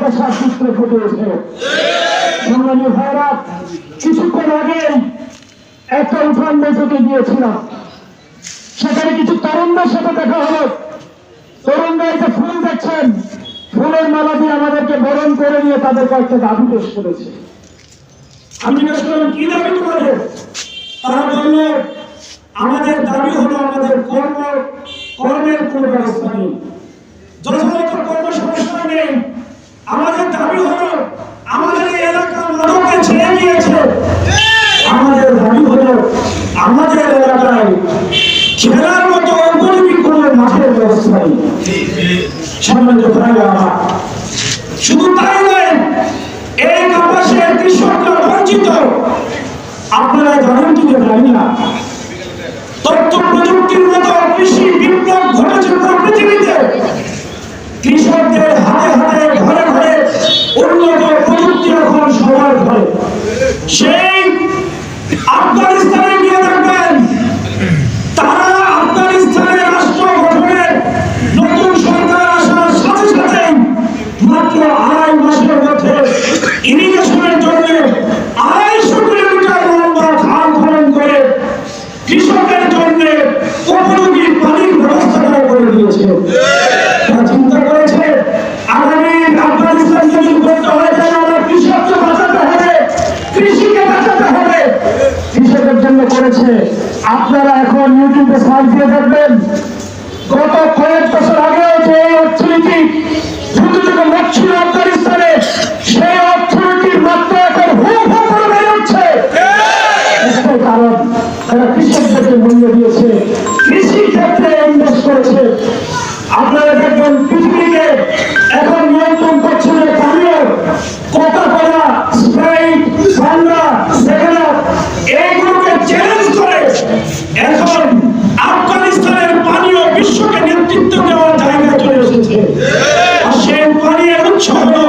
ভালোবাসার চিত্র ফুটে ওঠে। সংগ্রামী ভাইরা, কিছুক্ষণ আগে একটা উঠান বৈঠকে গিয়েছিলাম, সেখানে কিছু তরুণদের সাথে দেখা হলো। তরুণরা এই যে ফুল দেখছেন, ফুলের মালা দিয়ে আমাদেরকে বরণ করে নিয়ে তাদের কয়েকটা দাবি পেশ করেছে। আমি জিজ্ঞেস করলাম, কি দাবি তোমাদের? তারা বলল, আমাদের দাবি হলো আমাদের কর্মের কোন ব্যবস্থা নেই, যথাযথ কর্মসংস্থান নেই। আমাদের দাবি হলো আমাদের এই এলাকার মাদকে ছেড়ে দিয়েছে। আমাদের দাবি হলো আমাদের এলাকায় খেলার মতো উপযোগী কোনো মাঠের ব্যবস্থা নেই। সম্মানিত ভাইরা আমার, শুধু তাই নয়, এই কাপাসের কৃষকরা বঞ্চিত। আপনারা জানেন কি জানি না, তথ্য প্রযুক্তির মতো কৃষি বিপ্লব ঘটেছে পুরো পৃথিবীতে। কৃষকদের হাতে হাতে ঘরে ঘরে উন্নত প্রযুক্তি এখন সবার ঘরে। সেই আফগানিস্তানে গিয়ে দেখবেন, তারা আফগানিস্তানের রাষ্ট্র গঠনের নতুন সরকার আসার সাথে সাথে মাত্র 2.5 মাসের মধ্যে ইরিগেশনের জন্য 250 কিলোমিটার লম্বা খাল খনন করে কৃষকের জন্য উপযোগী পানির ব্যবস্থা করে দিয়েছে। চিন্তা করেছে আগামী আফগানিস্তান যদি করতে হয়, আমরা কৃষককে বাঁচাতে হবে, কৃষিকে বাঁচাতে হবে। কৃষকের জন্য করেছে। আপনারা এখন ইউটিউবে সার্চ দিয়ে দেখবেন, গত কয়েক বছর আগে যে অর্থনীতি দ্রুত ছিল আফগানিস্তানে, সেই অর্থনীতির মাত্রা এখন হু হু করে বেড়ে উঠছে। একটাই কারণ, তারা কৃষকদেরকে মূল্য দিয়েছে, কৃষি ক্ষেত্রে ইনভেস্ট করেছে। আপনারা দেখবেন পৃথিবীকে এখন নিয়ন্ত্রণ করছে যে পানীয় কোকা-কোলা, স্প্রাইট, ঠান্ডা, সেভেন আপ, এইগুলোকে চ্যালেঞ্জ করে এখন আফগানিস্তানের পানীয় বিশ্বকে নেতৃত্ব দেওয়ার জায়গায় চলে এসেছে। আর সেই পানীয় উৎস হলো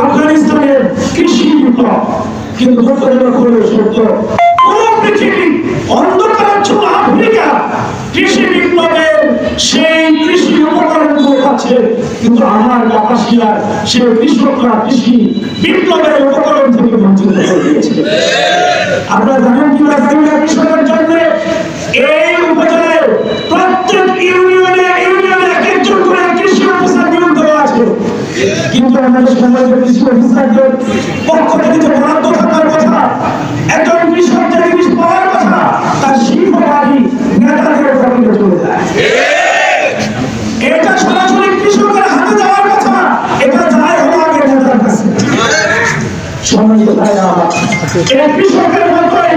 আফগানিস্তানের কৃষি বিপ্লব। কিন্তু দুঃখজনক হলো সত্য, পুরো পৃথিবী অন্ধকারাচ্ছন্ন আফ্রিকা কৃষি বিপ্লবের সেই কৃষি উপকরণগুলো আছে, কিন্তু আমার কাপাসিয়ার সেই কৃষকরা কৃষি বিপ্লবের উপকরণ থেকে বঞ্চিত হয়ে গিয়েছে। আপনারা জানেন কিনা জানি না, কৃষকের জন্য এই উপজেলায় প্রত্যেক ইউনিয়নে এক একজন করে কৃষি অফিসার নিয়োগ দেওয়া আছে। কিন্তু আমাদের সমাজের কৃষি অফিসারদের পক্ষ থেকে যে বরাদ্দ থাকার কথা, একজন কৃষক যে জিনিস পাওয়ার কথা, তার সিংহভাগই নেতাদের পকেটে চলে যায়। এটা সরাসরি কৃষকের হাতে যাওয়ার কথা, এটা যায় হলো আগে নেতার কাছে। সম্মানিত ভাইরা আমার, এই কৃষকের মতোই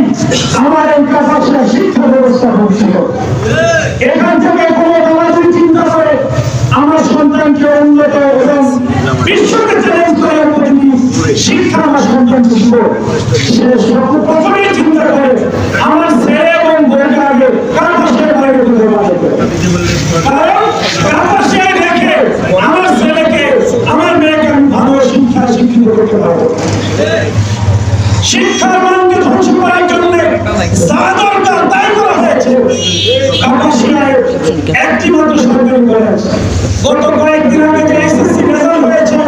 আমার এই কাপাসিয়া শিক্ষা ব্যবস্থা বঞ্চিত। এখান থেকে কোনো দালালি চিন্তা করে আমার সন্তানকে উন্নত এবং বিশ্বকে চ্যালেঞ্জ করে উপযোগী শিক্ষা আমার সন্তানকে দিব, সে প্রথমেই চিন্তা করে আমার ছেলে এবং বউকে আগে কাপাসের বাইরে তুলে পাঠাবে। কারণ কাপাসিয়া দেখে আমার ছেলেকে, আমার মেয়েকে আমি ভালো শিক্ষা শিক্ষিত করতে পারবো। শিক্ষার মানকে ধ্বংস করার জন্য যা দরকার তাই করা হয়েছে। কাপাসিয়ায় একটি মাত্র সরকারি কলেজ, গত কয়েকদিন আগে যে এসএসসি রেজাল্ট হয়েছে,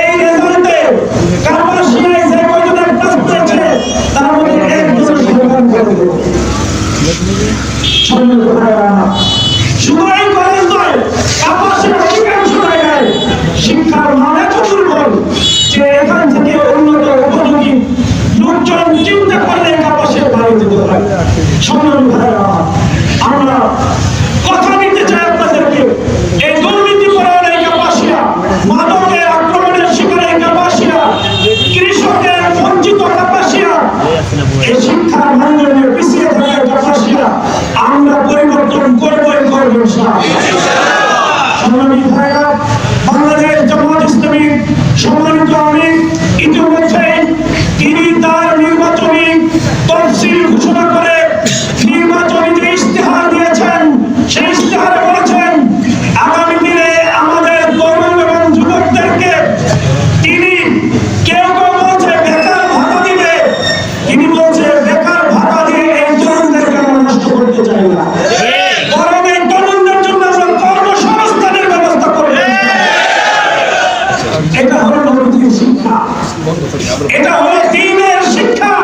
এই রেজাল্টে কাপাসিয়ায় যে কয়জনের পাস পেয়েছে তার মধ্যে একজন সরকারি কলেজ। শুধু এই কলেজ নয়, কাপাসিয়ার অধিকাংশ জায়গায় শিক্ষার মান এত দুর্বল যে এখান থেকে উন্নত উপযোগী লোকজন চিন্তা করলে কাপাসিয়ার বাইরে যেতে হয়। সম্মানিত ভাইরা, আমরা কথা দিতে চাই আপনাদেরকে, এই দুর্নীতি পরায়ণ এই কাপাসিয়া, মাদকের আক্রমণের শিকার এই কাপাসিয়া, কৃষকের বঞ্চিত কাপাসিয়া, এই শিক্ষার মানদণ্ডে পিছিয়ে থাকা কাপাসিয়া আমরা পরিবর্তন করবই করব ইনশাআল্লাহ। সম্মানিত ভাইরা, বাংলাদেশ জামাত ইসলামী সম্মানিত আমির ইতিমধ্যে তিনি তার নির্বাচনী তফসিল ঘোষণা করে নির্বাচনী যে ইশতেহার দিয়েছেন, সেই ইশতেহারে বলেছেন আগামী দিনে আমাদের তরুণ এবং যুবকদেরকে তিনি কেউ কেউ বলছে বেকার ভাতা দিবে, তিনি বলছে বেকার ভাতা দিয়ে এই তরুণদেরকে আমরা নষ্ট করতে চাই না, বরং এই তরুণদের জন্য আমরা কর্মসংস্থানের ব্যবস্থা করব। এটা হলো দ্বীনের শিক্ষা।